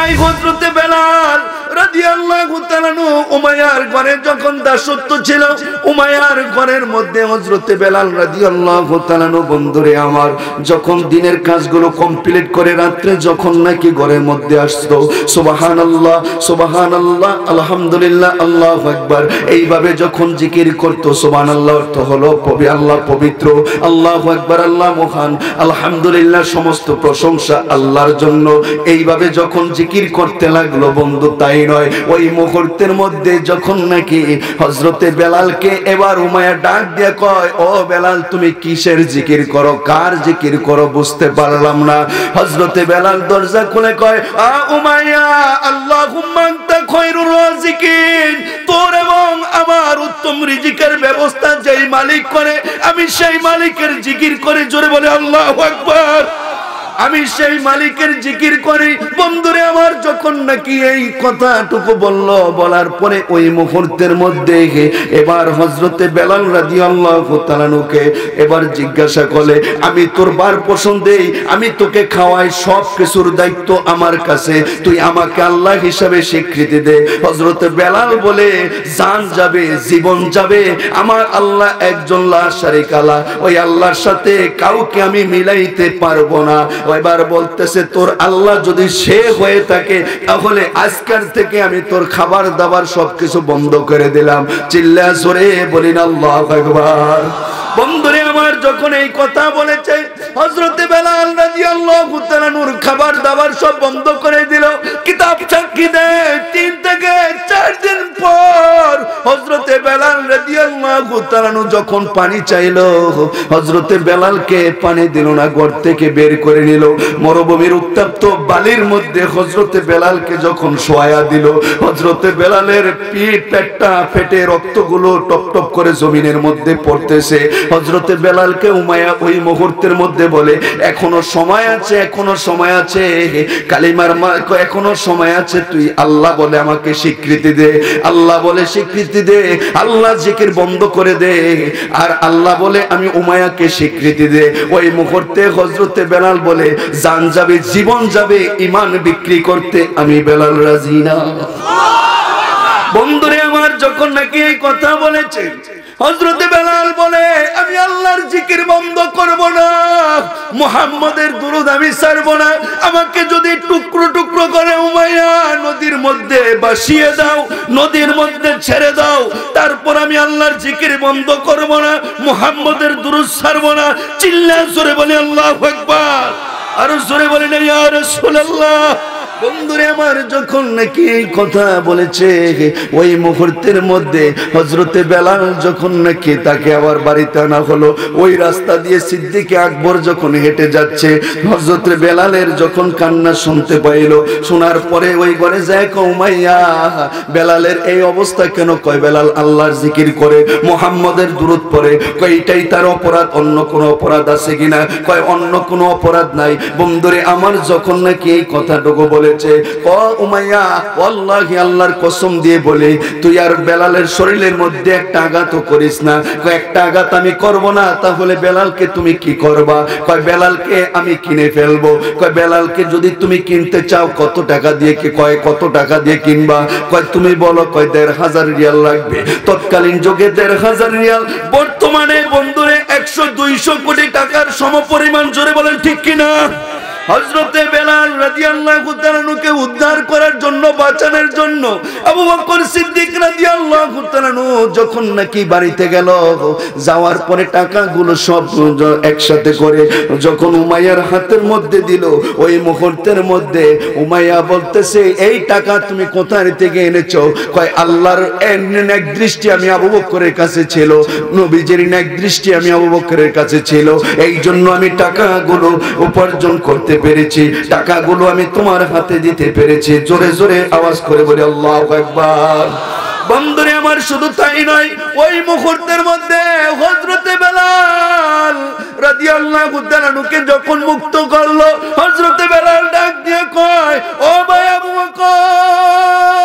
তাই হযরতে বেলাল রাদিয়াল্লাহু তাআলা উমাইয়ার ঘরে যখন দাসত্ব ছিল, উমাইয়ার ঘরের মধ্যে হযরতে বেলাল রাদিয়াল্লাহু তাআলা বন্ধুরে আমার যখন দিনের কাজগুলো কমপ্লিট করে রাত্রে যখন নাকি ঘরের মধ্যে আসতো, সুবহানাল্লাহ সুবহানাল্লাহ আলহামদুলিল্লাহ আল্লাহু আকবার এইভাবে যখন জিকির করতো, সুবহানাল্লাহ অর্থ হলো আল্লাহ পবিত্র, আল্লাহু আকবার আল্লাহ মহান, আলহামদুলিল্লাহ সমস্ত প্রশংসা আল্লাহর জন্য, এইভাবে যখন জিকির করতে লাগলো বন্ধু, তাই নয় ওই মুহূর্তের মধ্যে যখন নাকি হযরতে বেলালকে এবার উমাইয়া ডাক দিয়ে কয়, ও বেলাল তুমি কিসের জিকির করো, কার জিকির করো বুঝতে পারলাম না। হযরতে বেলাল দরজা খুলে কয়, আ উমাইয়া আল্লাহুম্মা আনতা খায়রুর রাযিকিন, তোর এবং আমার উত্তম রিজিকের ব্যবস্থা যেই মালিক করে আমি সেই মালিকের জিকির করে, জোরে বলে আল্লাহু আকবার। আমি সেই মালিকের জিকির করি। বন্ধুরে আমার যখন নাকি এই কথাটুকু বলল, বলার পরে ওই মুহূর্তের মধ্যে এবার হযরতে বেলাল রাদিয়াল্লাহু তাআলাকে এবার জিজ্ঞাসা করলে, আমি তোর বার পছন্দেই, আমি তোকে খাওয়াই, সব কিছুর দায়িত্ব আমার কাছে, তুই আমাকে আল্লাহ হিসাবে স্বীকৃতি দে। হযরতে বেলাল বলে, জান যাবে জীবন যাবে, আমার আল্লাহ একজন লা শারীকা লা, ওই আল্লাহর সাথে কাউকে আমি মিলাইতে পারবো না। এবার বলতেছে, তোর আল্লাহ যদি সে হয়ে থাকে তাহলে আজকের থেকে আমি তোর খাবার দাবার সবকিছু বন্ধ করে দিলাম। চিল্লা জোরে বলিন আল্লাহু আকবার। বন্ধুরে আমার যখন এই কথা বলেছে, হযরতে বেলাল রাদিয়াল্লাহু তাআলা নূর খাবার দাবার সব বন্ধ করে দিল। কিতাব সাক্ষী দেয় 3 থেকে 4 দিন পর হযরতে বেলাল রাদিয়াল্লাহু তাআলা যখন পানি চাইলো, হযরতে বেলালকে পানি দিল না, ঘর থেকে বের করে নিল। মরুভূমির উত্তপ্ত বালির মধ্যে হযরতে বেলালকে যখন শোয়া দিল, হযরতে বেলালের পেটটা ফেটে রক্তগুলো টপ টপ করে জমিনের মধ্যে পড়তেছে। হযরতে বেলালকে উমাইয়া ওই মুহূর্তের মধ্যে বলে, এখনো সময় আছে, এখনো সময় আছে, কালিমার এখনো সময় আছে, তুই আল্লাহ বলে আমাকে স্বীকৃতি দে, আল্লাহ বলে স্বীকৃতি দে, আল্লাহ জিকির বন্ধ করে দে, আর আল্লাহ বলে আমি উমাইয়াকে স্বীকৃতি দে। ওই মুহূর্তে হযরতে বেলাল বলে, জান যাবে জীবন যাবে, ঈমান বিক্রি করতে আমি বেলাল রাজি না। বন্ধুরে আমার যখন নাকি এই কথা বলেছে, হযরতে বেলাল বলে, আমি আল্লাহর জিকির বন্ধ করব না, মুহাম্মাদের দুরূদ আমি ছাড়ব না, আমাকে যদি টুকরো টুকরো করে উমাইয়া নদীর মধ্যে ভাসিয়ে দাও, নদীর মধ্যে ছেড়ে দাও, তারপর আমি আল্লাহর জিকির বন্ধ করব না, মুহাম্মাদের দুরূদ ছাড়ব না। চিল্লা জোরে বলে আল্লাহু আকবার, আর জোরে বলে না ইয়া রাসূলুল্লাহ। বন্ধুরে আমার যখন নাকি এই কথা বলেছে, ওই মুহূর্তের মধ্যে হযরতে বেলাল যখন নাকি তাকে আবার বাড়িতে আনা হলো, ওই রাস্তা দিয়ে সিদ্দিক আকবর যখন হেঁটে যাচ্ছে, হযরতে বেলালের যখন কান্না শুনতে পাইল, শোনার পরে ওই ঘরে যায়, উমাইয়া বেলালের এই অবস্থা কেন? কয় বেলাল আল্লাহর জিকির করে, মুহাম্মাদের দুরূদ পড়ে। কয় এটাই তার অপরাধ, অন্য কোনো অপরাধ আছে কিনা? কয় অন্য কোনো অপরাধ নাই। বন্ধুরে আমার যখন নাকি এই কথাটুকু বলে, উমাইয়া ওয়াল্লাহি আল্লাহর কসম দিয়ে বলে, তুই আর বেলালের শরীরের মধ্যে একটা আঘাত করিস না। একটা আঘাত আমি করব না, তাহলে বেলালকে তুমি কি করবা? কয় বেলালকে আমি কিনে ফেলবো। কয় বেলালকে যদি তুমি কিনতে চাও কত টাকা দিয়ে? কয় কত টাকা দিয়ে কিনবা? কয় তুমি বলো। কয় ১৫০০ রিয়াল লাগবে। তৎকালীন যুগে ১৫০০ রিয়াল বর্তমানে বন্ধুরে ১০০-২০০ কোটি টাকার সমপরিমাণ। জোরে বলেন ঠিক কিনা? হযরতে বেলাল রাদিয়াল্লাহু তাআলাকে উদ্ধার করার জন্য, বাঁচানোর জন্য আবু বকর সিদ্দিক রাদিয়াল্লাহু তাআলা যখন নাকি বাড়িতে গেল, যাওয়ার পরে টাকাগুলো সব একসাথে করে যখন উমাইয়ার হাতের মধ্যে দিল, ওই মুহূর্তের মধ্যে উমাইয়া বলতেছে, এই টাকা তুমি কোথা থেকে এনেছো? কয় আল্লাহর নেক দৃষ্টি আমি আবু বকরের কাছে ছিল, নবীজির নেক দৃষ্টি আমি আবু বকরের কাছে ছিল, এই জন্য আমি টাকাগুলো উপার্জন করতে পেরেছি, টাকাগুলো আমি তোমার হাতে দিতে পেরেছি। জোরে জোরে আওয়াজ করে বলি আল্লাহু আকবার। বন্ধুরে আমার শুধু তাই নয়, ওই মুহূর্তের মধ্যে হযরতে বেলাল রাদিয়াল্লাহু তাআলাকে যখন মুক্ত করলো, হযরতে বেলাল ডাক দিয়ে কয়, ও ভাই আবু বকর,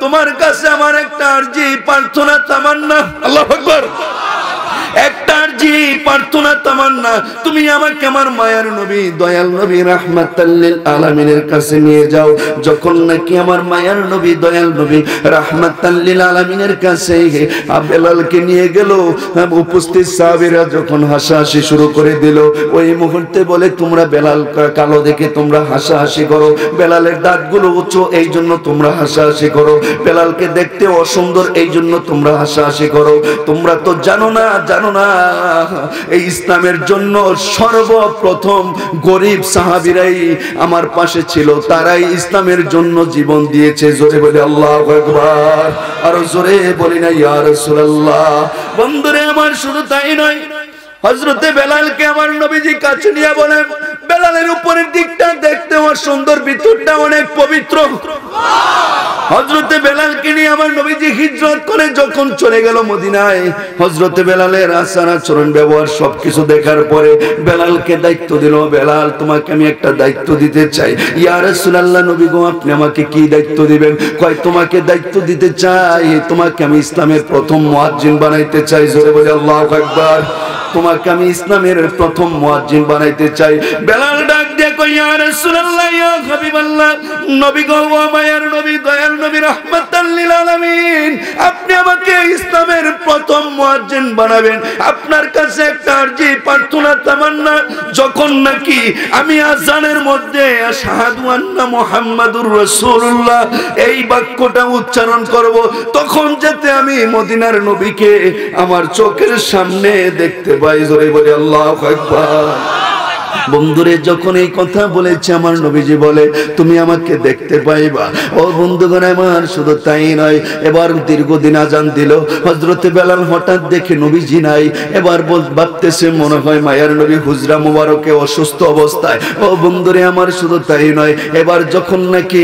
তোমার কাছে আমার একটা আরজি, প্রার্থনা, তামান্না, আল্লাহু আকবার, একটা আরজি প্রার্থনা তামান্না তুমি আমাকে আমার মায়ার নবী দয়াল নবী রাহমাতাল লিল আলামিনের কাছে নিয়ে যাও। যখন নাকি আমার মায়ার নবী দয়াল নবী রাহমাতাল লিল আলামিনের কাছে বেলালকে নিয়ে গেল, উপস্থিত সাহাবীরা যখন হাসাহাসি শুরু করে দিল, ওই মুহূর্তে বলে তোমরা বেলাল কালো দেখে তোমরা হাসাহাসি করো, বেলালের দাঁতগুলো উঁচু এই জন্য তোমরা হাসাহাসি করো, বেলালকে দেখতে অসুন্দর এই জন্য তোমরা হাসাহাসি করো। তোমরা তো জানো না এই ইসলামের জন্য সর্বপ্রথম গরিব সাহাবীরাই আমার পাশে ছিল, তারাই ইসলামের জন্য জীবন দিয়েছে। জোরে বলে আল্লাহু আকবার, আর জোরে বলি না ইয়া রাসূলুল্লাহ। বন্ধুরে আমার শুধু তাই নয়, হযরতে বেলালকে আমার নবীজি কাছে নিয়ে বলেন বেলালের উপরের দিকটা দেখতে সুন্দর, ভিতরটা অনেক পবিত্র। হযরতে বেলালকে নিয়ে আমার নবীজি হিজরত করে যখন চলে গেল মদিনায়, হযরতে বেলালের আচার আচরণ ব্যবহার সবকিছু দেখার পরে বেলালকে দায়িত্ব দিল, বেলাল তোমাকে আমি একটা দায়িত্ব দিতে চাই। ইয়া রাসূলুল্লাহ নবী গো আপনি আমাকে কি দায়িত্ব দিবেন? কয় তোমাকে দায়িত্ব দিতে চাই, তোমাকে আমি ইসলামের প্রথম মুয়াজ্জিন বানাইতে চাই। জোরে বলে আল্লাহু আকবার। তোমাকে আমি ইসলামের প্রথম মুয়াজ্জিন বানাইতে চাই। বেলাল ডাক দিয়ে কই ইয়া রাসূলুল্লাহ ইয়া হাবিবাল্লাহ নবী গো মায়ার নবী দয়াল নবী রাহমাতাল লিল আলামিন আপনি আমাকে ইসলামের প্রথম মুয়াজ্জিন বানাবেন। আপনার কাছে একটা আরজি প্রার্থনা তামান্না, যখন নাকি আমি আযানের মধ্যে আশহাদু আন্না মুহাম্মাদুর রাসূলুল্লাহ এই বাক্যটা উচ্চারণ করব, তখন যাতে আমি মদিনার নবীকে আমার চোখের সামনে দেখতে পাই। জোরে বলে আল্লাহু আকবার। বন্ধুরে যখন এই কথা বলেছে আমার নবীজি বলে তুমি আমাকে দেখতে পাইবা। ও বন্ধুগণ আমার শুধু তাই নয়, এবার দীর্ঘদিন আজান দিল, হযরতে বেলাল হঠাৎ দেখে নবীজি নাই। এবার ভাবতেছে মনে হয় মায়ার নবী হুজরা মুবারকে অসুস্থ অবস্থায়। ও বন্ধুরে আমার শুধু তাই নয়, এবার যখন নাকি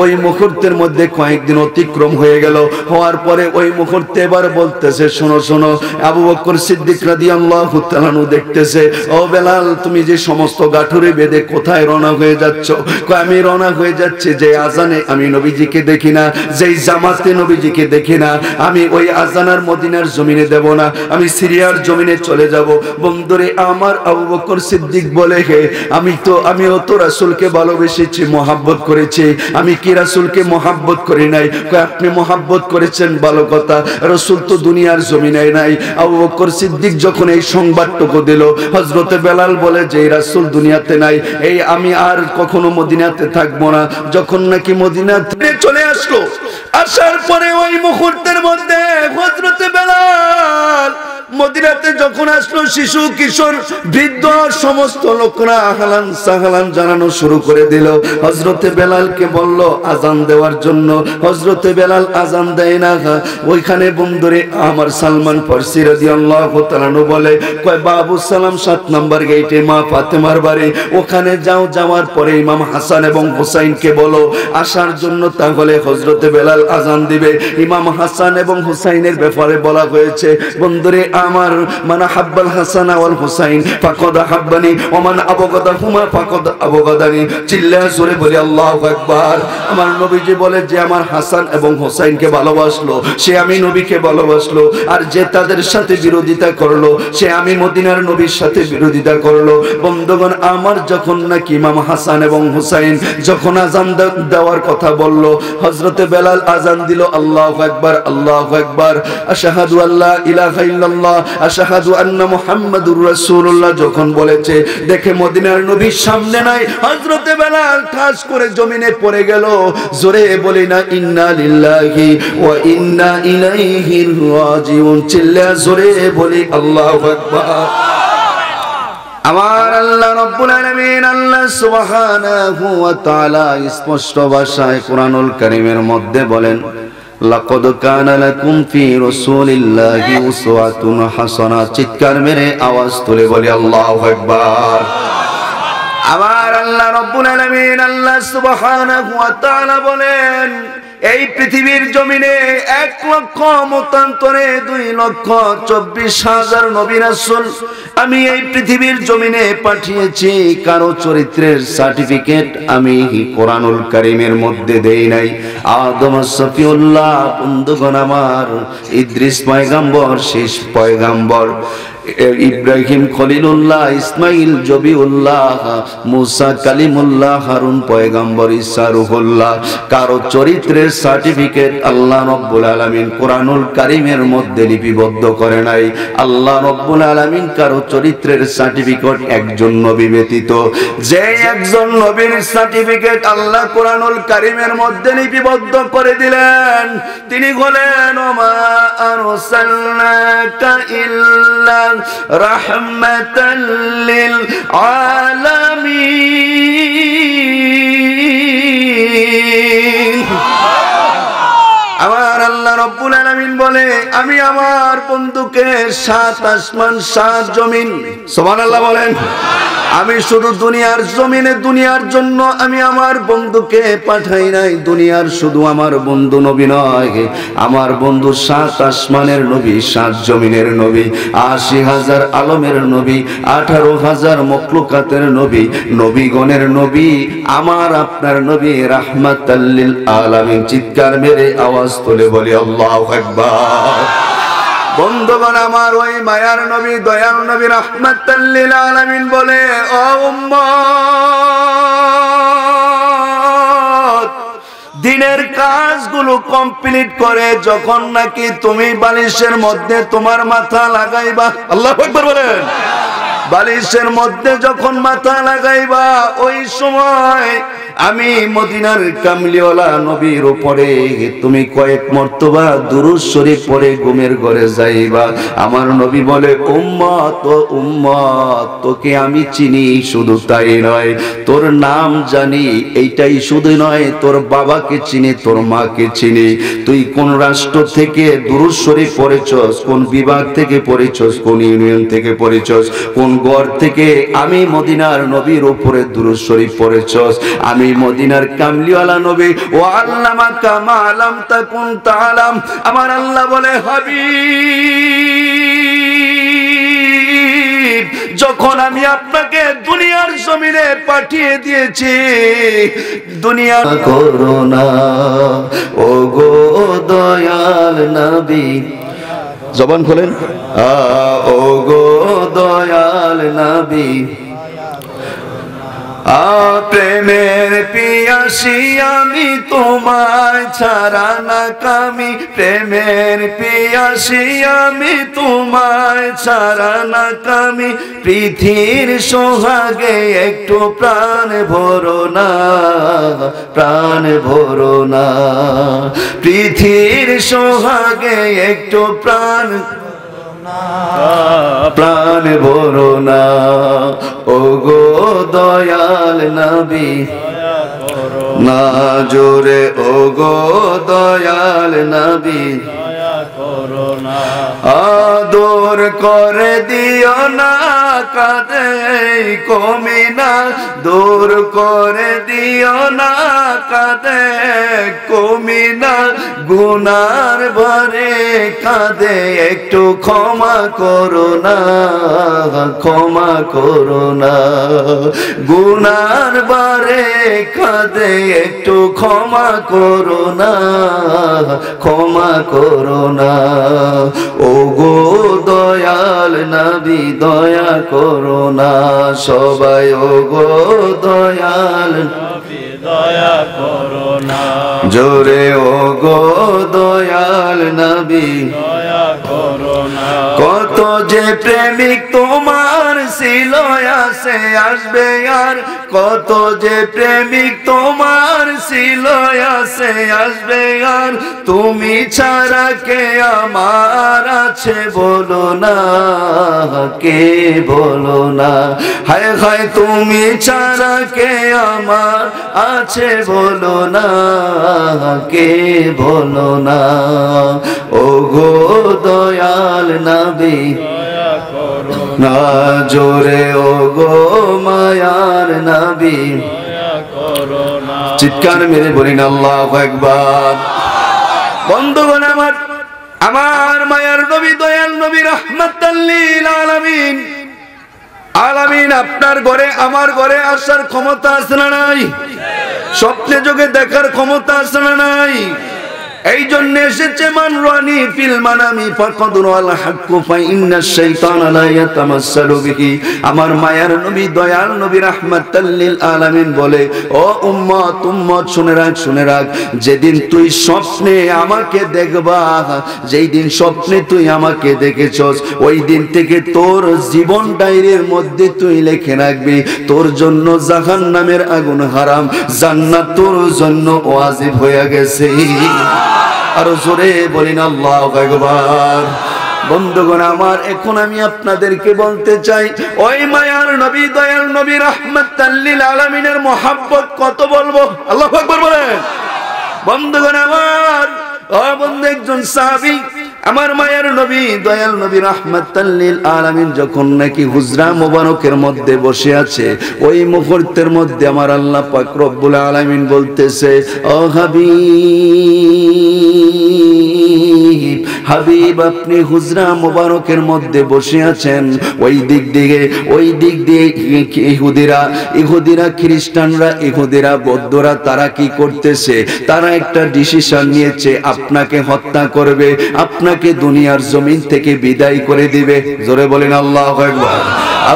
ওই মুহূর্তের মধ্যে কয়েকদিন অতিক্রম হয়ে গেল, হওয়ার পরে ওই মুহূর্তে এবার বলতেছে শোনো শোনো, আবু বকর সিদ্দিক রাদিয়াল্লাহু তাআলা দেখতেছে ও বেলাল তুমি যে সমস্ত গাঠুরে বেঁধে কোথায় রওনা হয়ে যাচ্ছ? আমি রওনা হয়ে যাচ্ছি যে আজানে আমি নবীজিকে দেখি না, যেই জামাতে নবীজিকে দেখি না, আমি ওই আজানার মদিনার জমিনে দেব না, আমি সিরিয়ার জমিনে চলে যাব। বন্ধুরে আমার আবু বকর সিদ্দিক বলে হে আমিও তো রাসূলকে ভালোবেসেছি, মহব্বত করেছি, আমি কি রাসূলকে মহব্বত করি নাই? আপনি মহব্বত করেছেন ভালো কথা, রাসূল তো দুনিয়ার জমিনে নাই। আবু বকর সিদ্দিক যখন এই সংবাদটুকু দিল, হযরতে বেলাল বলে যে রাসূল দুনিয়াতে নাই, এই আমি আর কখনো মদিনাতে থাকবো না। যখন নাকি মদিনাতে চলে আসলো, আসার পরে ওই মুহূর্তের মধ্যে হযরতে বেলাল মদিনাতে যখন আসলো, শিশু কিশোর বৃদ্ধ সমস্ত লোকরা আহলান সাহলান জানানো শুরু করে দিল। হযরতে বেলালকে বলল আজান দেওয়ার জন্য, হযরতে বেলাল আজান দেয় না। ওইখানে বন্ধুরে আমার সালমান ফারসি রাদিয়াল্লাহু তাআলা বলে কয় বাবু সালাম 7 নম্বর গেটে মা ফাতেমার বাড়ি, ওখানে যাও। যাওয়ার পরে ইমাম হাসান এবং হুসাইনকে বলো আসার জন্য, তাহলে হযরতে বেলাল আজান দিবে। ইমাম হাসান এবং হুসাইনের ব্যাপারে বলা হয়েছে বন্ধুরে আমার মান হাব্বাল হাসান ওয়াল হুসাইন ফাকাদ হাব্বানি ওয়া মান আবগাদাহুমা ফাকাদ আবগাদানি। চিল্লা জোরে বলি আল্লাহু আকবার। আমার নবীজি বলে যে আমার হাসান এবং হুসাইনকে ভালোবাসলো সে আমি নবীকে ভালোবাসলো, আর যে তাদের সাথে বিরোধিতা করলো সে আমি মদিনার নবীর সাথে বিরোধিতা করলো। বন্ধুগণ আমার যখন নাকি ইমাম হাসান এবং হুসাইন যখন আজান দেওয়ার কথা বলল, হযরতে বেলাল আজান দিল আল্লাহু আকবার আল্লাহু আকবার আশহাদু আল্লা ইলাহা ইল্লাল্লাহ আশহাদু আন্না মুহাম্মাদুর রাসূলুল্লাহ যখন বলেছে, দেখে মদিনার নবীর সামনে নাই, হযরতে বেলাল ঠাস করে জমিনে পড়ে গেল। জোরে বলি না ইন্না লিল্লাহি ওয়া ইন্না ইলাইহি রাজিউন। চিল্লা জোরে বলি আল্লাহু আকবার। আমার আল্লাহ রাব্বুল আলামিন আল্লাহ সুবহানাহু ওয়া তাআলা স্পষ্ট ভাষায় কুরআনুল কারীমের মধ্যে বলেন লাকাদ কানা লাকুম ফি রাসূলিল্লাহি উসওয়াতুন হাসানাহ। চিৎকার মেরে আওয়াজ তুলে বলি আল্লাহু আকবার। আমার আল্লাহ রাব্বুল আলামিন আল্লাহ সুবহানাহু ওয়া তাআলা বলেন এই পৃথিবীর জমিনে 1 লক্ষ মতান্তরে 2,24,000 নবী রাসূল আমি এই পৃথিবীর জমিনে পাঠিয়েছি। কারো চরিত্রের সার্টিফিকেট আমি কোরআনুল কারীমের মধ্যে দেই নাই। আদম সফিউল্লাহ বন্ধুগণ আমার ইদ্রিস পয়গম্বর শেষ পয়গম্বর, ইব্রাহিম খলিলুল্লাহ, ইসমাইল জবিউল্লাহ, মুসা কালিমুল্লাহ, হারুন পয়গম্বর, ঈসা রূহুল্লাহ। কারো চরিত্রের সার্টিফিকেট আল্লাহ রাব্বুল আলামিন কোরআনুল কারীমের মধ্যে লিপিবদ্ধ করে নাই। আল্লাহ রাব্বুল আলামিন কারো চরিত্রের সার্টিফিকেট একজন নবী ব্যতীত, যে একজন নবীর সার্টিফিকেট আল্লাহ কোরআনুল কারীমের মধ্যে লিপিবদ্ধ করে দিলেন, তিনি হলেন ওমা আরসালনাকা ইল্লা রাহমাতাল লিল আলামিন। আমার আল্লাহ রাব্বুল আলামিন বলে, আমি আমার বন্ধুকে 7 আসমান 7 জমিন, সুবহানাল্লাহ বলেন, আমি শুধু দুনিয়ার জমিনে দুনিয়ার জন্য আমি আমার বন্ধুকে পাঠাই নাই। দুনিয়ার শুধু আমার বন্ধু নবী নয়, আমার বন্ধু 7 আসমানের নবী, 7 জমিনের নবী, 80,000 আলমের নবী, 18,000 মখলুকাতের নবী, নবীগণের নবী, আমার আপনার নবী রাহমাতাল লিল আলামিন। চিৎকার মেরে আওয়াজ তুলে বলি আল্লাহু আকবার। বন্ধুগণ আমার, ওই মায়ার নবী, দয়ার নবী রাহমাতাল লিল আলামিন বলে, ও উম্মত, দিনের কাজগুলো কমপ্লিট করে যখন নাকি তুমি বালিশের মধ্যে তোমার মাথা লাগাইবা, আল্লাহু আকবার বলেন, বালিশের মধ্যে যখন মাথা লাগাইবা, ওই সময় আমি মদিনার কামলিওয়ালা নবীর উপরে তুমি কয়েক মর্তবা দুরূদ শরীফ পড়ে ঘুমের ঘরে যাইবা। আমার নবী বলে, উম্মত ও উম্মত, তোকে আমি চিনি, শুধু তাই নয়, তোর নাম জানি, এইটাই শুধু নয়, তোর বাবাকে চিনি, তোর মাকে চিনি, তুই কোন রাষ্ট্র থেকে দুরূদ শরীফ পড়েছস, কোন বিভাগ থেকে পড়েছস, কোন ইউনিয়ন থেকে পড়েছস, কোন ঘর থেকে আমি মদিনার নবীর উপরে দুরূদ শরীফ পড়েছস। আমি মদিনার কামলিওয়ালা নবী, ও আল্লামাকা মা লাম তাকুন তাআলাম। আমার আল্লাহ বলে, হাবিব, যখন আমি আপনাকে দুনিয়ার জমিনে পাঠিয়ে দিয়েছি, দুনিয়া করোনা, ও গো দয়াল নবী, জবান খোলেন, ও গো দয়াল নবী, প্রেমের পিয়াসী আমি, তোমায় ছাড়া না কামি, প্রেমের পিয়াসী আমি, তোমায় ছাড়া না কামি, পৃথিবীর সোহাগে একটু প্রাণ ভরো না, প্রাণ ভরো না, পৃথিবীর সোহাগে একটু প্রাণ প্রাণ ভরো না, ও গো দয়াল নবী, না জোরে, ও গো দয়াল নবী, আদর করে দিও না, কাঁদে কমিনা, দূর করে দিও না, কাঁদে কমিনা, গুনার ভরে কাঁদে একটু ক্ষমা করো না, ক্ষমা করো না, গুনার ভরে কাঁদে একটু ক্ষমা করো না, ক্ষমা করো না, ও গো দয়াল নবী, দয়া করো না, সবাই ও গো দয়াল নবী, দয়া করো না, জোরে ও গো দয়াল নবী, দয়া করো না। কত যে প্রেমিক তোমার ছিল, আসে আসবে আর, কত যে প্রেমিক তোমার ছিল, আসে আসবে আর, তুমি ছাড়া কে আমার আছে বলো না, কে বলো না, হায় হায় তুমি ছাড়া কে আমার আছে বলো না, কে বলো না, ও গো দয়াল নবী, না জোরে, ও গো মায়ার নবী, চিৎকার মেরে বলেন আল্লাহু আকবার। বন্ধুগণ আমার, আমার মায়ার নবী, দয়াল নবী, রাহমাতাল লিল আলামিন, আলামিন আপনার ঘরে আমার ঘরে আসার ক্ষমতা আছে না নাই? স্বপ্নে যোগে দেখার ক্ষমতা আছে না নাই? এই জন্য এসেছে মান রানি ফিল মানামি ফাকাদ রাল হক ফা ইন্নাশ শাইতানা লা ইয়াতামাসসালু বিহি। আমার মায়ার নবী দয়াল নবী রাহমাতাল লিল আলামিন বলে, ও উম্মত উম্মত শুনে রাখ, যেদিন তুই স্বপ্নে আমাকে দেখবা, যেই দিন স্বপ্নে তুই আমাকে দেখেছস, ওই দিন থেকে তোর জীবন ডায়েরির মধ্যে তুই লিখে রাখবি, তোর জন্য জাহান্নামের আগুন হারাম, জান্নাত তোর জন্য ওয়াজিব হয়ে গেছে। আর জোরে বলেন আল্লাহু আকবার। বন্ধুগণ আমার, এখন আমি আপনাদেরকে বলতে চাই, ওই মায়ার নবী দয়াল নবী রাহমাতাল লিল আলামিনের মহব্বত কত বলবো? আল্লাহু আকবার বলেন। বন্ধুগণ আমার, ও বন্ধু, একজন সাহাবী আমার মায়ার নবী দয়াল নবী রাহমাতাল লিল আলামিন যখন নাকি হুজরা মোবারকের মধ্যে বসে আছে, ওই মুহূর্তের মধ্যে আমার আল্লাহ পাক রব্বুল আলামিন বলতেছে, ও হাবিব, হাবিব আপনি হুজরা মোবারকের মধ্যে বসে আছেন, ওই দিক দিয়ে ইহুদিরা খ্রিস্টানরা, ইহুদিরা বৌদ্ধরা তারা কি করতেছে? তারা একটা ডিসিশন নিয়েছে, আপনাকে হত্যা করবে, আপনাকে দুনিয়ার জমিন থেকে বিদায় করে দিবে। জোরে বলেন আল্লাহু আকবার।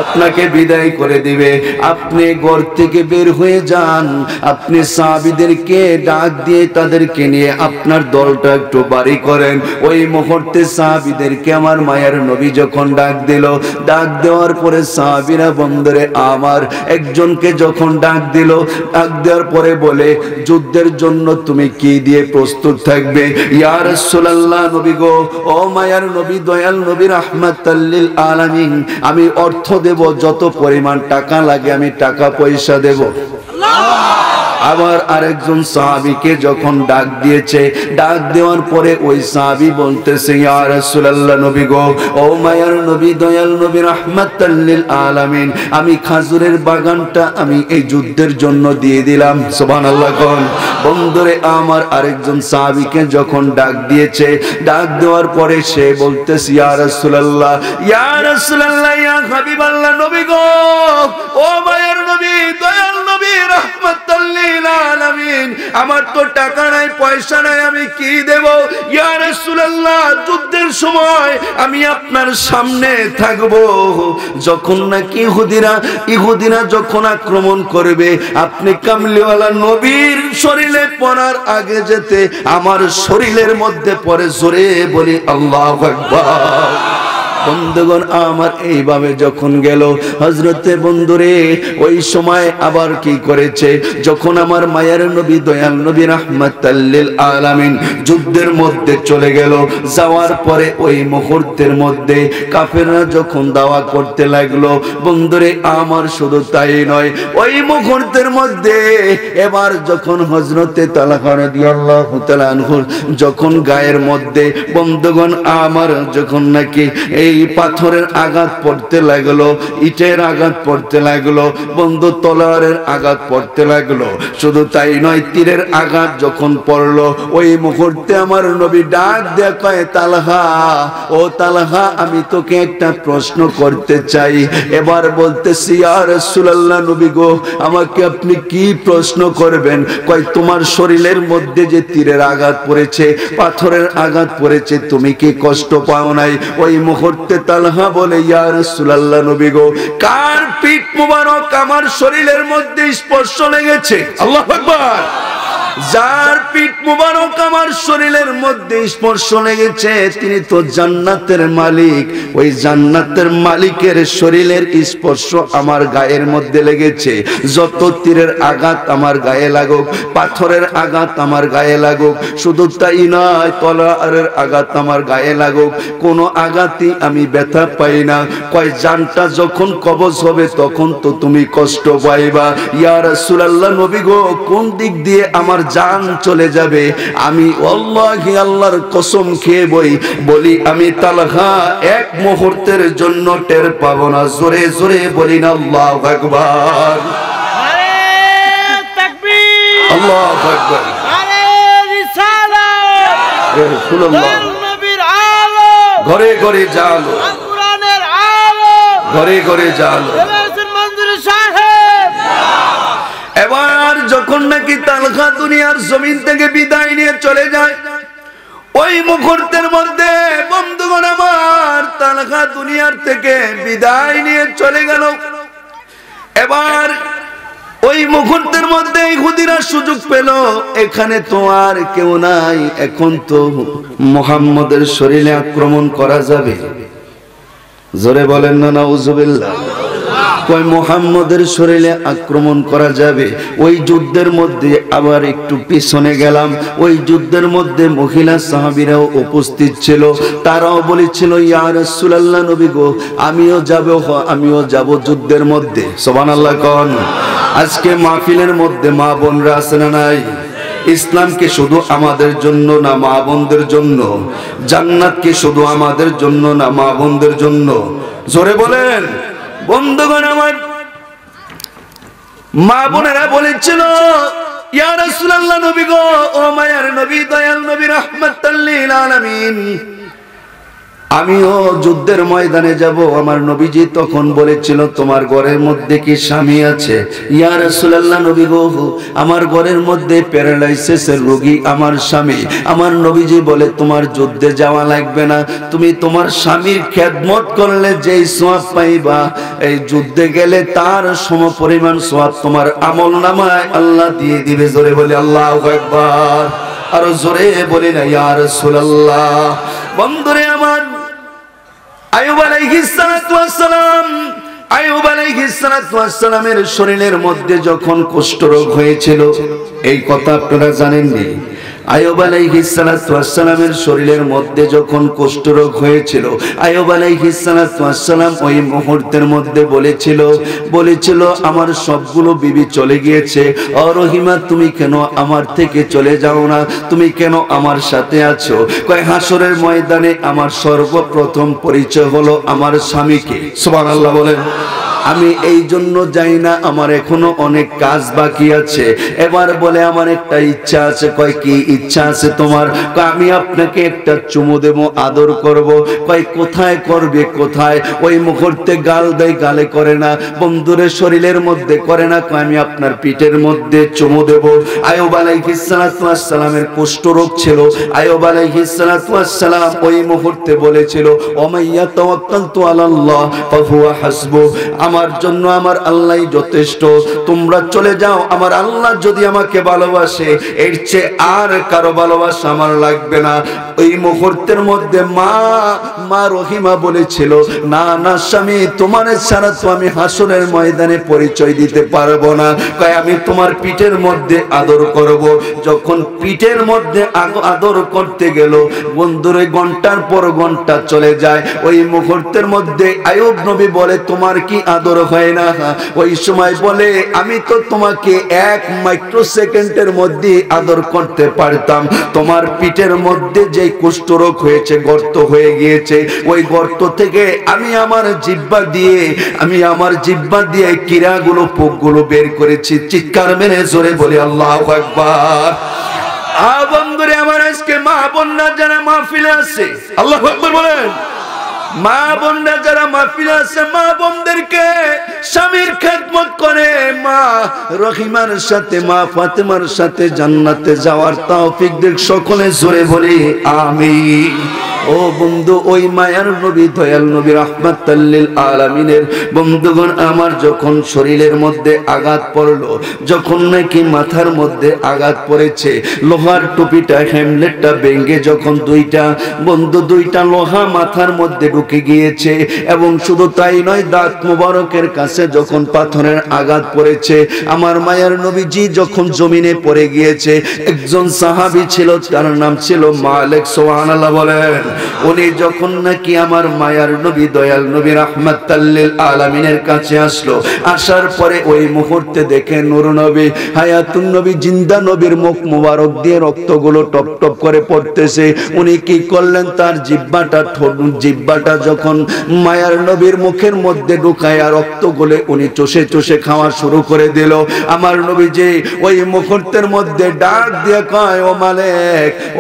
আপনাকে বিদায় করে দিবে, আপনি ঘর থেকে বের হয়ে যান, আপনি সাহাবীদেরকে ডাক দিয়ে তাদেরকে নিয়ে আপনার দলটা একটু বাড়ি করেন। ওই মুহূর্তে সাহাবীদেরকে আমার মায়ের নবী যখন ডাক দিল, ডাক দেওয়ার পরে সাহাবীরা বন্ধুরে আমার একজনকে যখন ডাক দিল, ডাক দেওয়ার পরে বলে, যুদ্ধের জন্য তুমি কি দিয়ে প্রস্তুত থাকবে? ইয়া রাসূলুল্লাহ, নবী গো, ও মায়ার নবী দয়াল নবী রাহমাতাল লিল আলামিন, আমি অর্থ দেব, যত পরিমাণ টাকা লাগে আমি টাকা পয়সা দেব। আবার আরেকজন সাহাবীকে যখন ডাক দিয়েছে, ডাক দেওয়ার পরে ওই সাহাবী বলতেছে, ইয়া রাসূলুল্লাহ, নবী গো, ও মায়ার নবী দয়াল নবী রাহমাতাল লিল আলামিন, আমি খাজুরের বাগানটা আমি এই যুদ্ধের জন্য দিয়ে দিলাম। সুবহানাল্লাহ কোন। বন্ধুরে আমার, আরেকজন সাহাবীকে যখন ডাক দিয়েছে, ডাক দেওয়ার পরে সে বলতেছে, ইয়া রাসূলুল্লাহ, ইয়া রাসূলুল্লাহ, ইয়া হাবিবাল্লাহ, নবী গো, ও মায়ার নবী দয়াল নবী রাহমাতাল লিল আলামিন, আমার তো টাকা নাই পয়সা নাই, আমি কি দেব? ইয়া রাসূলুল্লাহ, যুদ্ধের সময় আমি আপনার সামনে থাকব, যখন নাকি ইহুদিরা যখন আক্রমণ করবে, আপনি কামলিওয়ালা নবীর শরীরে পড়ার আগে যেতে আমার শরীরের মধ্যে পড়ে। জোরে বলি আল্লাহু আকবার। বন্ধুগণ আমার, এইভাবে যখন গেল হযরতে বন্ধুরে, ওই সময় আবার কি করেছে, যখন আমার মায়ের নবী দয়াল নবী রাহমাতাল লিল আলামিন যুদ্ধের মধ্যে চলে গেল, যাওয়ার পরে ওই মুহূর্তের মধ্যে কাফেররা যখন দাওয়া করতে লাগলো, বন্ধুরে আমার, শুধু তাই নয়, ওই মুহূর্তের মধ্যে এবার যখন হযরতে তালহা রাদিয়াল্লাহু তাআলা আনহু যখন গায়ের মধ্যে, বন্ধুগণ আমার, যখন নাকি এই পাথরের আঘাত পড়তে লাগলো, ইটের আঘাত পড়তে লাগলো, বন্ধু তলোয়ারের আঘাত পড়তে লাগলো, শুধু তাই নয়, তীরের আঘাত যখন পড়লো, ওই মুহূর্তে আমার নবী ডাক দিয়ে কয়, তালহা, ও তালহা, আমি তোকে একটা প্রশ্ন করতে চাই। এবার বলতেছি, ইয়া রাসূলুল্লাহ, নবী গো, আমাকে আপনি কি প্রশ্ন করবেন? কয়, তোমার শরীরের মধ্যে যে তীরের আঘাত পড়েছে, পাথরের আঘাত পড়েছে, তুমি কি কষ্ট পাও নাই? ওই মুহূর্তে তালহা বলে, ইয়া রাসূলুল্লাহ, নবী গো, কার পিঠ মুবারক আমার শরীরের মধ্যে স্পর্শ লেগেছে? আল্লাহু আকবার। যার পিঠ মুবারক আমার শরীরের মধ্যে স্পর্শ লেগেছে, তিনি তো জান্নাতের মালিক। ওই জান্নাতের মালিকের শরীরের স্পর্শ আমার গায়ের মধ্যে লেগেছে। যত তীরের আঘাত আমার গায়ে লাগুক, পাথরের আঘাত আমার গায়ে লাগুক, শুধু তাই নয়, তলোয়ারের আঘাত আমার গায়ে লাগুক, কোনো আঘাতই আমি ব্যথা পাই না। কয়, জানটা যখন কবজ হবে তখন তো তুমি কষ্ট পাইবা। ইয়া রাসূলুল্লাহ, নবী গো, কোন দিক দিয়ে আমার জান চলে যাবে? আমি ওয়াল্লাহি, আল্লাহর কসম খেয়ে বলি, আমি তালহা এক মুহূর্তের জন্য টের পাবো না। জোরে জোরে বলি না আল্লাহু আকবার। আরে তাকবীর, আল্লাহু আকবার। আরে রিসালাত, রাসূলুল্লাহ, নবীর আলো, ঘরে ঘরে জালো, কুরআনের আলো, ঘরে ঘরে জালো। মঞ্জুর সাহেব, এবার যখন নাকি তালহা দুনিয়ার জমিন থেকে বিদায় নিয়ে চলে যায়, ওই মুহূর্তের মধ্যে বন্ধুগণ আমার তালহা দুনিয়ার থেকে বিদায় নিয়ে চলে গেল। এবার ওই মুহূর্তের মধ্যে ইহুদিরা সুযোগ পেল, এখানে তো আর কেউ নাই, এখন তো মুহাম্মদের শরীরে আক্রমণ করা যাবে। জোরে বলেন না নাউজুবিল্লাহ। কয় মুহাম্মদের শরীরে আক্রমণ করা যাবে। ওই যুদ্ধের মধ্যে আবার একটু পিছনে গেলাম, ওই যুদ্ধের মধ্যে মহিলা সাহাবীরাও উপস্থিত ছিল। তারাও বলেছিল ইয়া রাসূলুল্লাহ নবী গো, আমিও যাব যুদ্ধের মধ্যে। সুবহানাল্লাহ কোন। আজকে মাহফিলের মধ্যে মা বোনরা আছে না নাই? ইসলামকে শুধু আমাদের জন্য না মা বোনদের জন্য? জান্নাতকে শুধু আমাদের জন্য না মা বোনদের জন্য? জোরে বলেন। বন্ধুগণ আমার, মা বোনেরা বলেছিল ইয়া রাসূলুল্লাহ নবী গো, ও মায়ার নবী, দয়াল নবী, রাহমাতাল লিল আলামিন, আমিও যুদ্ধের ময়দানে যাব। আমার নবীজি তখন বলেছিল তোমার ঘরের মধ্যে কি স্বামী আছে? ইয়া রাসূলুল্লাহ নবী গো, আমার ঘরের মধ্যে প্যারালাইসিসের রোগী আমার স্বামী। আমার নবীজি বলে তোমার যুদ্ধে যাওয়া লাগবে না, তুমি তোমার স্বামীর খেদমত করলে যেই সওয়াব পাইবা, এই যুদ্ধে গেলে তার সমপরিমাণ সওয়াব তোমার আমলনামায় আল্লাহ দিয়ে দিবে। জোরে বলে আল্লাহু আকবার। আর জোরে বলে না ইয়া রাসূলুল্লাহ। বন্ধুরে আমার, আইয়ুব আলাইহিস সালাতু ওয়াস সালামের শরীরের মধ্যে যখন কুষ্ঠরোগ হয়েছিল, এই কথা আপনারা জানেননি? আইয়ুব আলাইহিস সালাতু ওয়াস সালামের শরীরের মধ্যে যখন কুষ্ঠরোগ হয়েছিল, আইয়ুব আলাইহিস সালাতু ওয়াস সালাম ওই মুহূর্তের মধ্যে বলেছিল আমার সবগুলো বিবি চলে গিয়েছে, ও রহিমা তুমি কেন আমার থেকে চলে যাও না? তুমি কেন আমার সাথে আছো? কয় হাসরের ময়দানে আমার সর্বপ্রথম পরিচয় হলো আমার স্বামীকে। সুবহানাল্লাহ বলেন। আমি এই জন্য যাই না, আমার এখনো অনেক কাজ বাকি আছে। এবার বলে আমার একটা ইচ্ছা আছে। কয় কি ইচ্ছা আছে তোমার? আমি আপনাকে একটা চুমু দেব, আদর করব। কয় কোথায় করবে? কোথায়? ওই মুহূর্তে গাল দেয়, গালে করে না, বন্ধুরে শরীরের মধ্যে করে না। কয় আমি আপনার পিঠের মধ্যে চুমু দেব। আইয়ুব আলাইহিস সালাতু ওয়াস সালামের কুষ্ঠরোগ ছিল। আইয়ুব আলাইহিস সালাতু ওয়াস সালাম ওই মুহূর্তে বলেছিল ওমাইয়া তাওয়াক্কালতু আলাল্লাহ ফাহুয়া হাসবু, আমার জন্য আমার আল্লাহই যথেষ্ট, তোমরা চলে যাও। আমার আল্লাহ যদি আমাকে ভালোবাসে, এর চেয়ে আর কারো ভালোবাসা আমার লাগবে না। ওই মুহূর্তের মধ্যে মা রহিমা বলেছিল না না স্বামী, তোমার ছাড়া তো আমি হাসরের ময়দানে পরিচয় দিতে পারবো না। তাই আমি তোমার পিঠের মধ্যে আদর করব। যখন পিঠের মধ্যে আদর করতে গেল, বন্ধুরে ঘন্টার পর ঘন্টা চলে যায়। ওই মুহূর্তের মধ্যে আইয়ুব নবী বলে তোমার কি আদর হয় না? ওই সময় বলে আমি তো তোমাকে 1 মাইক্রোসেকেন্ডের মধ্যে আদর করতে পারতাম। তোমার পিঠের মধ্যে যে কুষ্ঠরোগ হয়েছে, গর্ত হয়ে গিয়েছে, ওই গর্ত থেকে আমি আমার জিহ্বা দিয়ে কিরাগুলো, পোকগুলো বের করেছি। চিৎকার মেরে জোরে বলি আল্লাহু আকবার। বন্ধুরে আমার, আজকে মা বোনরা যারা মাহফিলে আছে, আল্লাহু আকবার বলেন। মা বোনরা যারা মাহফিলে আছে, মা বোনদেরকে স্বামীর খেদমত করে মা রহিমার সাথে, মা ফাতেমার সাথে জান্নাতে যাওয়ার তৌফিক দিক সকলে জোরে বলি আমিন। ও বন্ধু, ওই মায়ার নবী, দয়াল নবী, রাহমাতাল লিল আলামিনের বন্ধুগণ আমার, যখন শরীরের মধ্যে আঘাত পড়লো, যখন নাকি মাথার মধ্যে আঘাত পড়েছে, লোহার টুপিটা, হেমলেটটা ভেঙে যখন দুইটা লোহা মাথার মধ্যে ঢুকে গিয়েছে, এবং শুধু তাই নয়, দাঁত মুবারকের কাছে যখন পাথরের আঘাত পড়েছে, আমার মায়ার নবীজি যখন জমিনে পড়ে গিয়েছে, একজন সাহাবী ছিল, তার নাম ছিল মালিক। সুবহানাল্লাহ বলেন। উনি যখন নাকি আমার মায়ার নবী, দয়াল নবী, রাহমাতাল লিল আলামিনের কাছে আসলো, আসার পরে ওই মুহূর্তে দেখে নূর নবী, হায়াতুন নবী, জিন্দা নবীর মুখ মুবারক দিয়ে রক্তগুলো টপ টপ করে পড়তেছে। উনি কি করলেন? তার জিহ্বাটা যখন মায়ার নবীর মুখের মধ্যে ঢুকায়া রক্তগুলো উনি চষে চষে খাওয়া শুরু করে দিল। আমার নবীজি ওই মুহূর্তের মধ্যে ডাক দিয়ে কয়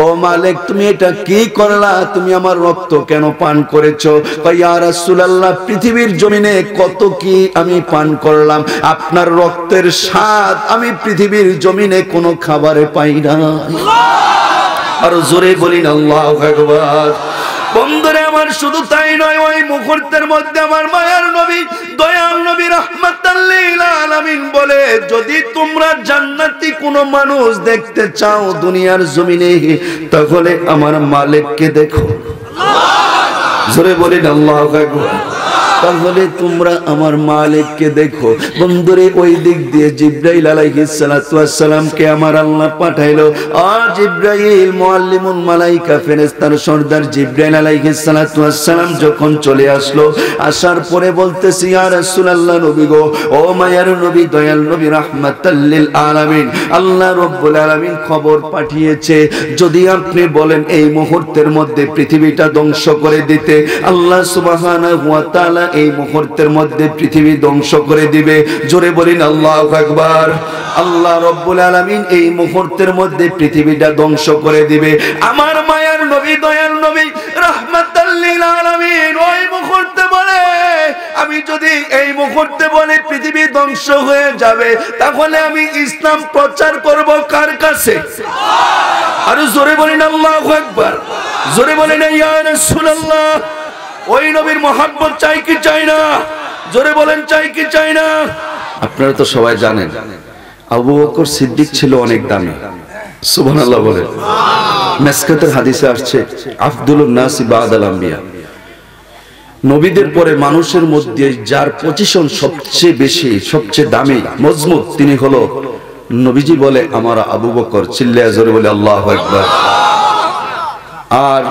ও মালিক, তুমি এটা কি করলা? তুমি আমার রক্ত কেন পান করেছো? কয় ইয়া রাসূলুল্লাহ, পৃথিবীর জমিনে কত কি আমি পান করলাম, আপনার রক্তের স্বাদ আমি পৃথিবীর জমিনে কোনো খাবারে পাই না। আর জোরে বলিন আল্লাহু আকবার। বন্ধুরে আমার শুধু তাই নয়, ওই মুহূর্তের মধ্যে আমার মায়ার নবী দয়াল নবী রাহমাতাল লিল আলামিন বলে, যদি তোমরা জান্নাতি কোনো মানুষ দেখতে চাও দুনিয়ার জমিনে, তাহলে আমার মালিককে দেখো। জোরে বলেন আল্লাহু আকবার। তাহলে তোমরা আমার মালিককে দেখো। বন্ধুরে ওই দিক দিয়ে জিবরাইল আলাইহিস সালাতু ওয়াস সালামকে আমার আল্লাহ পাঠাইলো। আর জিবরাইল মুআল্লিমুল মালায়েকা ফেরেশতার সর্দার জিবরাইল আলাইহিস সালাতু ওয়াস সালাম যখন চলে আসলো, আসার পরে বলতেছি, ইয়া রাসূলুল্লাহ নবী গো, ও মায়ার নবী দয়াল নবী রাহমাতাল লিল আলামিন, আল্লাহ রাব্বুল আলামিন খবর পাঠিয়েছে, যদি আপনি বলেন এই মুহূর্তের মধ্যে পৃথিবীটা ধ্বংস করে দিতে, আল্লাহ সুবহানাহু ওয়া তাআলা এই মুহূর্তের মধ্যে পৃথিবী ধ্বংস করে দিবে। জোরে বলেন আল্লাহু আকবার। আল্লাহ রাব্বুল আলামিন এই মুহূর্তের মধ্যে পৃথিবীটা ধ্বংস করে দিবে। আমার মায়ার নবী দয়াল নবী রাহমাতাল লিল আলামিন ওই মুহূর্তে বলে, আমি যদি এই মুহূর্তে বলে পৃথিবী ধ্বংস হয়ে যাবে, তাহলে আমি ইসলাম প্রচার করব কার কাছে? আর জোরে বলেন আল্লাহু আকবার। জোরে বলেন ইয়া রাসূলুল্লাহ। ওই নবীর মহব্বত চাই কি চাই না? জোরে বলেন চাই কি চাই না? আপনারা তো সবাই জানেন আবু বকর সিদ্দিক ছিল অনেক দামি। সুবহানাল্লাহ বলেন। মিসকাতের হাদিসে আসছে, আফদলুন নাসি বাদাল আম্বিয়া, নবীদের পরে মানুষের মধ্যে যার পজিশন সবচেয়ে বেশি, সবচেয়ে দামি, মজবুত, তিনি হলো নবীজি বলে আমার আবু বকর। চিল্লায়া জোরে বলে আল্লাহু আকবার। আর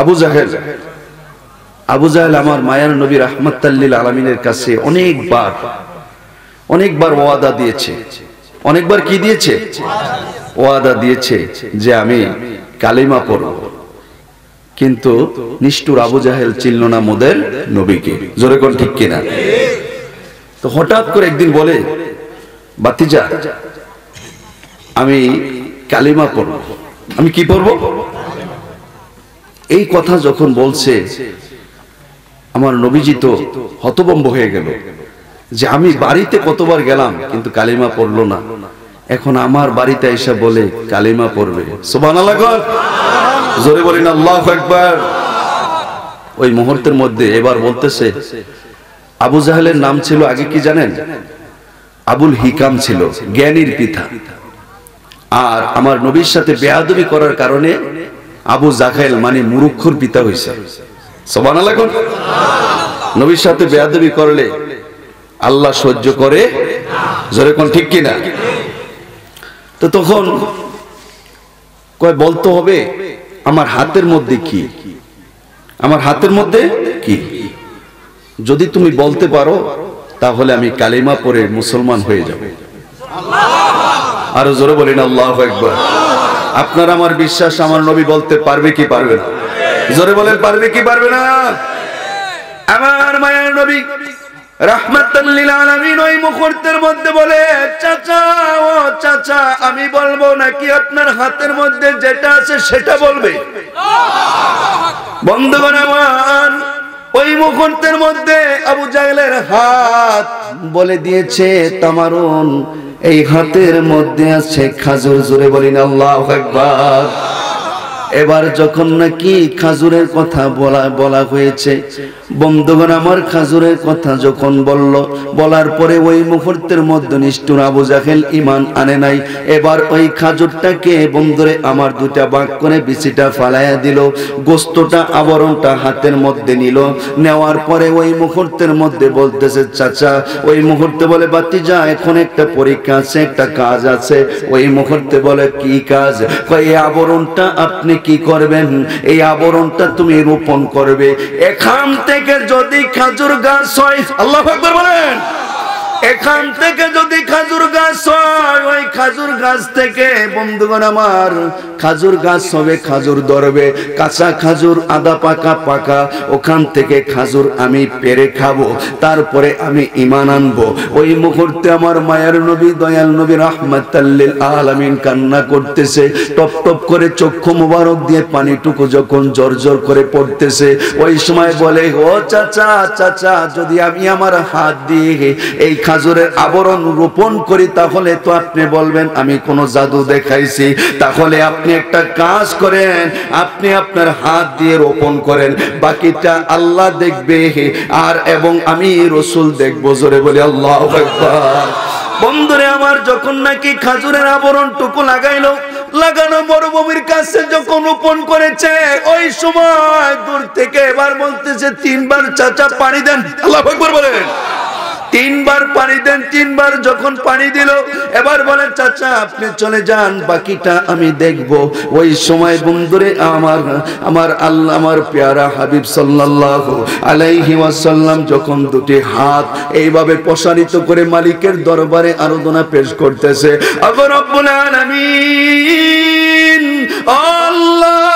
আবু জাহেল আমার মায়ার নবী রাহমাতাল লিল আলামিনের কাছে অনেকবার ওয়াদা দিয়েছে। অনেকবার কি দিয়েছে? ওয়াদা দিয়েছে যে আমি কালিমা পড়ব। কিন্তু নিষ্ঠুর আবু জাহেল চিনল না মোদের নবীকে। জোরে কোন ঠিক কিনা? তো হঠাৎ করে একদিন বলে, বাতিজা আমি কালিমা পড়ব। আমি কি পড়ব? এই কথা যখন বলছে, আমার নবীজি তো হতভম্ব হয়ে গেল যে আমি বাড়িতে কতবার গেলাম কিন্তু কালিমা পড়লো না, এখন আমার বাড়িতে এসে বলে কালিমা পড়বে। সুবহানাল্লাহ। জোরে বলেন আল্লাহু আকবার। ওই মুহূর্তের মধ্যে এবার বলতেছে, আবু জাহেলের নাম ছিল আগে কি জানেন? আবুল হিকাম ছিল, জ্ঞানীর পিতা। আর আমার নবীর সাথে বেয়াদবি করার কারণে আবু জাহেল মানে মূর্খর পিতা হয়েছে। সুবহানাল্লাহ। নবীর সাথে বেয়াদবি করলে আল্লাহ সহ্য করে। জোরে কোন ঠিক কিনা? তো তখন কয় বলতে হবে আমার হাতের মধ্যে কি, আমার হাতের মধ্যে কি, যদি তুমি বলতে পারো তাহলে আমি কালিমা পড়ে মুসলমান হয়ে যাব। আরো জোরে বলেন আল্লাহু আকবার। আপনার আমার বিশ্বাস আমার নবী বলতে পারবে কি পারবে না? জোরে বলেন পারবে কি পারবে না? আমার মায়ের নবী রাহমাতাল লিল আলামিন ওই মুহূর্তের মধ্যে বলে, চাচা ও চাচা, আমি বলবো নাকি আপনার হাতের মধ্যে যেটা আছে সেটা বলবে? বন্ধুগণ আমার, ওই মুহূর্তের মধ্যে আবু জাহেলের হাত বলে দিয়েছে তামারুন, এই হাতের মধ্যে আছে খাজুর। জোরে বলেন আল্লাহু আকবার। এবার যখন নাকি খাজুরের কথা বলা হয়েছে, বন্ধুগণ আমার খাজুরের কথা যখন বলার পরে ওই মুহূর্তের মধ্যে নিষ্ঠুর আবু জাহেল ঈমান আনে নাই। এবার ওই খাজুরটাকে বন্ধুরে আমার দুটা ভাগ করে বিচিটা ফালাইয়া দিল, গোস্তটা আবরণটা হাতের মধ্যে নিল। নেওয়ার পরে ওই মুহূর্তের মধ্যে বলতেছে, চাচা, ওই মুহূর্তে বলে, বাতিজা এখন একটা পরীক্ষা আছে, একটা কাজ আছে। ওই মুহূর্তে বলে, কি কাজ? এই আবরণটা আপনি কি করবেন? এই আবরণটা তুমি রোপণ করবে। এখান থেকে যদি খাজুর গাছ হয়, আল্লাহু আকবার বলেন, এখান থেকে যদি খাজুর গাছ হয়, ওই খাজুর গাছ থেকে বন্ধুগণ আমার খাজুর গাছ হবে, খাজুর ধরবে, কাঁচা খাজুর, আদা পাকা পাকা, ওখান থেকে খাজুর আমি পেরে খাবো, তারপরে আমি ঈমান আনবো। ওই মুহূর্তে আমার মায়ের নবী দয়াল নবী রাহমাতাল লিল আলামিন কান্না করতেছে, টপ টপ করে চক্ষু মোবারক দিয়ে পানিটুকু যখন জর্জর করে পড়তেছে, ওই সময় বলে, ও চাচা চাচা, যদি আমি আমার হাত দিয়ে এই খাজুরের আবরণ রোপণ করি, তাহলে তো আপনি বলবেন আমি কোনো জাদু দেখাইছি। তাহলে আপনি একটা কাজ করেন, আপনি আপনার হাত দিয়ে রোপণ করেন, বাকিটা আল্লাহ দেখবে আর এবং আমি রাসূল দেখব। জোরে বলি আল্লাহু আকবার। বন্ধুরে আমার, যখন নাকি খাজুরের আবরণ টুকু লাগানো মরুভূমির কাছে যখন রোপণ করেছে, ওই সময় দূর থেকে এবার বলতেছে 3 বার চাচা পানি দেন। আল্লাহু আকবার বলেন। 3 বার পানি দেন। 3 বার যখন পানি দিল, এবার বলেন চাচা আপনি চলে যান, বাকিটা আমি দেখব। ওই সময় বন্ধুরে আমার আল্লাহ, আমার পেয়ারা হাবিব সাল্লাল্লাহু আলাইহি ওয়াসাল্লাম যখন দুটি হাত এইভাবে প্রসারিত করে মালিকের দরবারে আরাধনা পেশ করতেছে, আল্লাহ রাব্বুল আলামিন, আল্লাহ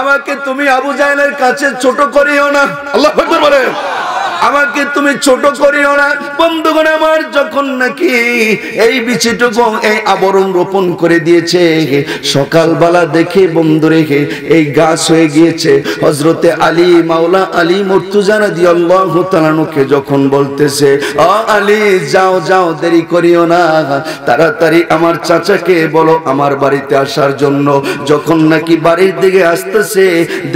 আমাকে তুমি আবু জাহেলের কাছে ছোট করিও না। আল্লাহু আকবার বলেন। আমাকে তুমি ছোট করিও না। বন্ধুগণ আমার, যখন নাকি এই বিচিটুকু এই আবরণ রোপণ করে দিয়েছে, সকালবেলা দেখে বন্ধুরে এই গাছ হয়ে গিয়েছে। হযরতে আলী, মাওলা আলী মুর্তজা রাদিয়াল্লাহু তাআলা কে যখন বলতেছে, ও আলী যাও যাও, দেরি করিও না, তাড়াতাড়ি আমার চাচাকে বলো আমার বাড়িতে আসার জন্য। যখন নাকি বাড়ির দিকে আসতেছে,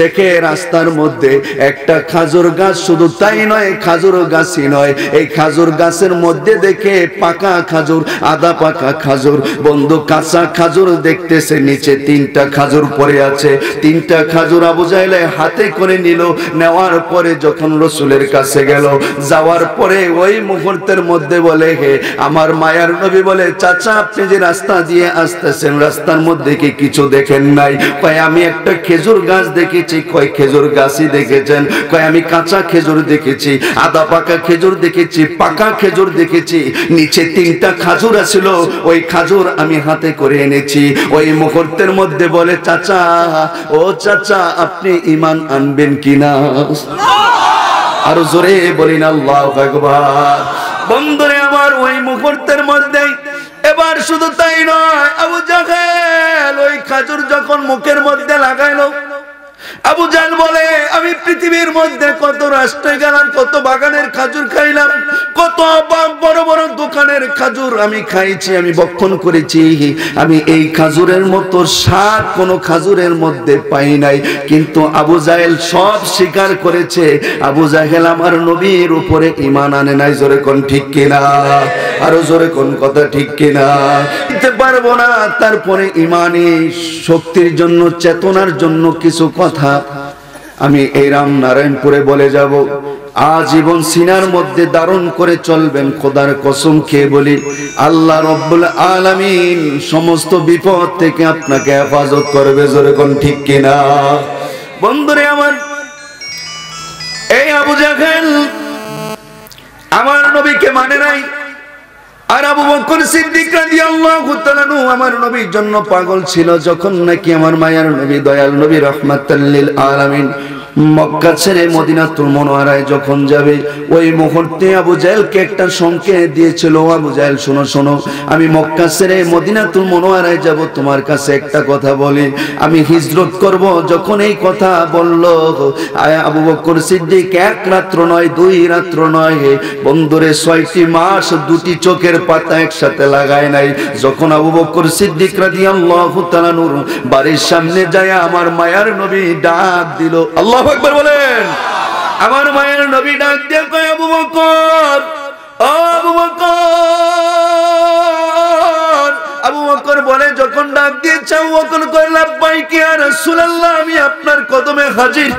দেখে রাস্তার মধ্যে একটা খাজুর গাছ, শুধু তাই নয় খাজুর গাছই নয়, এই খাজুর গাছের মধ্যে দেখে পাকা খাজুর, আধা পাকা খাজুর। বন্ধু কাঁচা খাজুর দেখতেছে, নিচে 3টা খাজুর পড়ে আছে। 3টা খাজুর আবু জাহেল হাতে করে নিল। নেওয়ার পরে যখন রাসূলের কাছে গেল, যাওয়ার পরে ওই মুহূর্তের মধ্যে বলে, হে আমার মায়ার নবী বলে, চাচা আপনি যে রাস্তা দিয়ে আসতেছেন, রাস্তার মধ্যে কি কিছু দেখেন নাই? কয় আমি একটা খেজুর গাছ দেখেছি। কয় খেজুর গাছই দেখেছেন? কয় আমি কাঁচা খেজুর দেখেছি, আধা পাকা খেজুর দেখেছি, পাকা খেজুর দেখেছি। নিচে 3টা খাজুর আছিল, ওই খাজুর আমি হাতে করে এনেছি। ওই মুহূর্তের মধ্যে বলে, চাচা ও চাচা আপনি ঈমান আনবেন কিনা? আর জোরে বলিন আল্লাহু আকবার। বন্ধুরে আমার, ওই মুহূর্তের মধ্যে এবার শুধু তাই নয়, আবু জাহেল ওই খাজুর যখন মুখের মধ্যে লাগাইলো, আবু জাহেল বলে, আমি পৃথিবীর মধ্যে কত রাষ্ট্রে গেলাম, কত বাগানের খাজুর খাইলাম, কত বড় বড় দোকানের খাজুর আমি খাইছি, আমি ভক্ষণ করেছি, আমি এই খাজুরের মতো স্বাদ কোন খাজুরের মধ্যে পাই নাই। কিন্তু আবু জাহেল সব স্বীকার করেছে, আবু জাহেল আমার নবীর উপরে ঈমান আনে নাই। জোরে কোন ঠিক কিনা? আরো জোরে কোন কথা ঠিক কিনা? দিতে পারবো না। তারপরে ঈমানি শক্তির জন্য, চেতনার জন্য কিছু কথা আমি এই রামনারায়ণপুরে বলে যাব, আজীবন সিনার মধ্যে ধারণ করে চলবেন। খোদার কসম খেয়ে বলি, আল্লাহ রব্বুল আলামিন সমস্ত বিপদ থেকে আপনাকে হেফাজত করবে। জোরে কোন ঠিক কিনা? বন্ধুরে আমার, এই আবু জাহেল আমার নবীকে মানে নাই, আর আবু বকর সিদ্দিক রাদিয়াল্লাহু তাআলা আমার নবীর জন্য পাগল ছিল। যখন নাকি আমার মায়ার নবী, দয়াল নবী রাহমাতাল লিল আলামিন মক্কা ছেড়ে মদিনাতুল মুনাওয়ারায় যখন যাবে, ওই মুহূর্তে আবু জাহেলকে একটা সংকেত দিয়েছিল, আবু জাহেল শোনো শোনো, আমি মক্কা ছেড়ে মদিনাতুল মুনাওয়ারায় যাব, তোমার কাছে একটা কথা বলি, আমি হিজরত করব। যখন এই কথা বলল, আবু বকর সিদ্দিক 1 রাত্র নয়, 2 রাত্র নয় বন্ধুরে, 6টি মাস 2টি চোখের পাতা একসাথে লাগায় নাই। যখন আবু বকর সিদ্দিক রাদিয়াল্লাহু তাআলা নূর বাড়ির সামনে যায়, আমার মায়ার নবী ডাক দিল। আল্লাহু আকবার বলেন। আমার মায়ের নবী ডাক দিয়ে কয়, আবু বকর, ও আবু বকর। আবু বকর বলে, যখন ডাক দিয়েছে, আবু বকর কয়, লাব্বাইক ইয়া রাসূলুল্লাহ, আমি আপনার কদমে হাজির,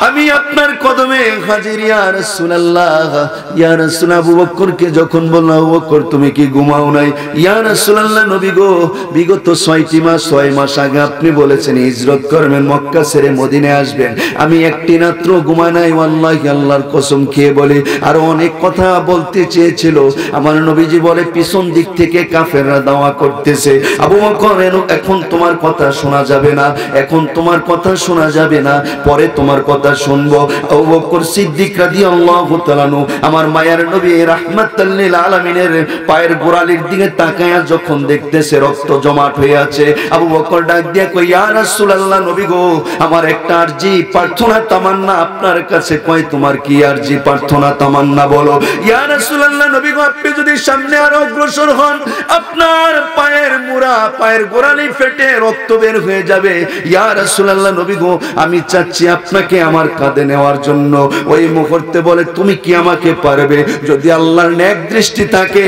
আমি আপনার কদমে হাজির ইয়া রাসূলুল্লাহ। ইয়া রাসূল, আবু বকরকে যখন বলল, আবু বকর তুমি কি ঘুমাও নাই? ইয়া রাসূলুল্লাহ, নবী গো, বিগত 6টি মাস 6 মাস আগে আপনি বলেছেন হিজরত করবেন, মক্কা ছেড়ে মদিনায় আসবেন, আমি একটি রাত্র ঘুমাই নাই। ওয়াল্লাহি আল্লাহর কসম খেয়ে বলে, আরো অনেক কথা বলতে চেয়েছিল। আমার নবীজি বলে, পিছন দিক থেকে কাফেররা দাওয়া করতেছে, আবু বকর এখন তোমার কথা শোনা যাবে না, এখন তোমার কথা শোনা যাবে না, পরে তোমার কথা কথা শুনবো। আবু বকর সিদ্দিক রাদিয়াল্লাহু তাআলা আনহু আমার মায়ার নবী রাহমাতাল লিল আলামিনের পায়ের গোড়ালির দিকে তাকায়া যখন দেখতেছে রক্ত জমাট হয়ে আছে, আবু বকর ডাক দিয়া কই, ইয়া রাসূলুল্লাহ, নবী গো, আমার একটা আরজি প্রার্থনা তামান্না আপনার কাছে। কয়, তোমার কি আরজি প্রার্থনা তামান্না বলো। ইয়া রাসূলুল্লাহ, নবী গো, আপনি যদি সামনে আরো অগ্রসর হন, আপনার পায়ের মুড়া, পায়ের গোড়ালি ফেটে রক্ত বের হয়ে যাবে। ইয়া রাসূলুল্লাহ, নবী গো, আমি চাচ্ছি আপনাকে আমার কাঁধে নেওয়ার জন্য। ওই মুহূর্তে বলে, তুমি কি আমাকে পারবে? যদি আল্লাহর নেক দৃষ্টি থাকে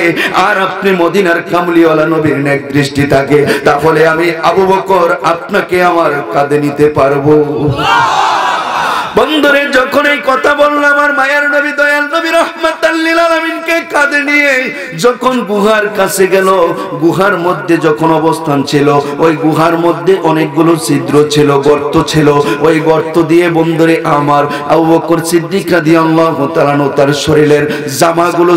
আর আপনি মদিনার কামলিওয়ালা নবীর নেক দৃষ্টি থাকে, তাহলে আমি আবু বকর আপনাকে আমার কাঁধে নিতে পারবো। বন্ধুরে, যখন এই কথা বললাম, আমার মায়ের নবী দয়াল নবী রাহমাতাল লিল আলামিনকে কাঁধে নিয়ে যখন গুহার কাছে গেল, গুহার মধ্যে যখন অবস্থান ছিল, ওই গুহার মধ্যে অনেকগুলো ছিদ্র ছিল, গর্ত ছিল। ওই গর্ত দিয়ে বন্ধুরে আমার আবু বকর সিদ্দিক রাদিয়াল্লাহু তাআলা তার শরীরের জামাগুলো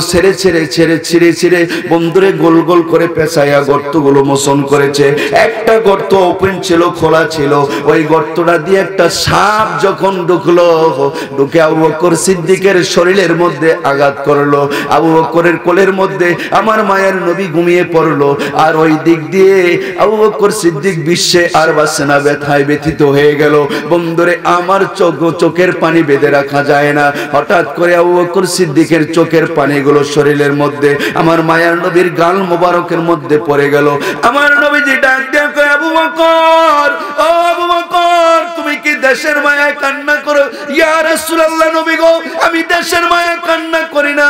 ছিঁড়ে বন্ধুরে গোল গোল করে পেঁচাইয়া গর্তগুলো মোচন করেছে। একটা গর্ত ওপেন ছিল, খোলা ছিল। ওই গর্তটা দিয়ে একটা সাপ যখন ঢুকে আবু বকর সিদ্দিকের শরীরের মধ্যে আঘাত করলো। আবু বকরের কোলের মধ্যে আমার মায়ের নবী ঘুমিয়ে পড়লো। আর ওই দিক দিয়ে আবু বকর সিদ্দিক বিশ্বে আর বাঁচে না, ব্যথায় ব্যথিত হয়ে গেল। বন্ধুরে, আমার চোখের পানি বেঁধে রাখা যায় না। হঠাৎ করে আবু বকর সিদ্দিকের চোখের পানিগুলো শরীরের মধ্যে আমার মায়ের নবীর গাল মোবারকের মধ্যে পড়ে গেল। আমার নবীজি ডাক দিয়ে কয়, আবু বকর, ও আবু বকর, তুমি কি দেশের মায়ায় কান্না করো? ইয়া রাসূলুল্লাহ, নবী গো, আমি দেশের মায়া কান্না করি না,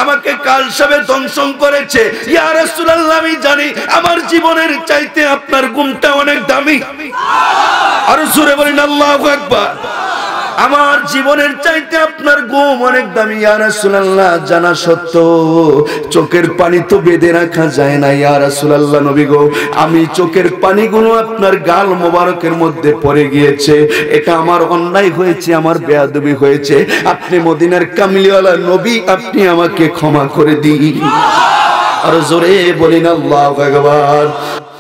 আমাকে কাল সাবে দংশন করেছে। ইয়া রাসূলুল্লাহ, আমি জানি আমার জীবনের চাইতে আপনার ঘুমটা অনেক দামি। আর জোরে বলেন আল্লাহু আকবার। আমার জীবনের চাইতে আপনার ঘুম অনেক দামি। ইয়া রাসূলুল্লাহ, জানা সত্য চোখের পানি তো বেঁধে রাখা যায় না। ইয়া রাসূলুল্লাহ, নবী গো, আমি চোখের পানিগুলো আপনার গাল মোবারকের মধ্যে পড়ে গিয়েছে। এটা আমার অন্যায় হয়েছে, আমার বেয়াদবি হয়েছে। আপনি মদিনার কামলিওয়ালা নবী, আপনি আমাকে ক্ষমা করে দিন। আর জোরে বলেন আল্লাহু আকবার।